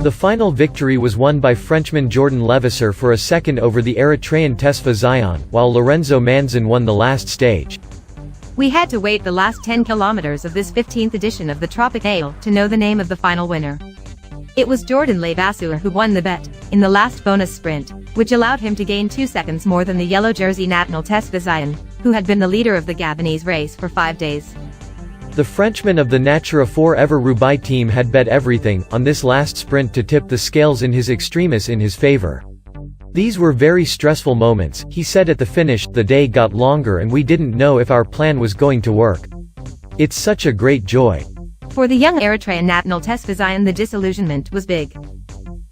The final victory was won by Frenchman Jordan Levaseur for a second over the Eritrean Tesfazyon, while Lorenzo Manzon won the last stage. We had to wait the last 10 kilometers of this 15th edition of the Tropical to know the name of the final winner. It was Jordan Levaseur who won the bet, in the last bonus sprint, which allowed him to gain 2 seconds more than the yellow jersey Nathanael Tesfazyon, who had been the leader of the Gabonese race for 5 days. The Frenchman of the Natura Forever Roubaix team had bet everything on this last sprint to tip the scales in his extremis in his favor. These were very stressful moments, he said at the finish. The day got longer and we didn't know if our plan was going to work. It's such a great joy. For the young Eritrean Nathanael Tesfazyon, the disillusionment was big.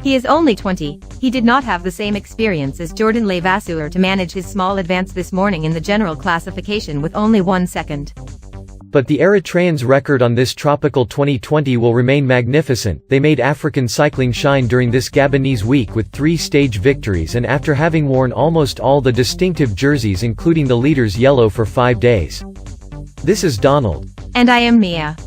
He is only 20, he did not have the same experience as Jordan Levaseur to manage his small advance this morning in the general classification with only 1 second. But the Eritreans' record on this tropical 2020 will remain magnificent. They made African cycling shine during this Gabonese week with 3 stage victories and after having worn almost all the distinctive jerseys including the leader's yellow for 5 days. This is Donald. And I am Mia.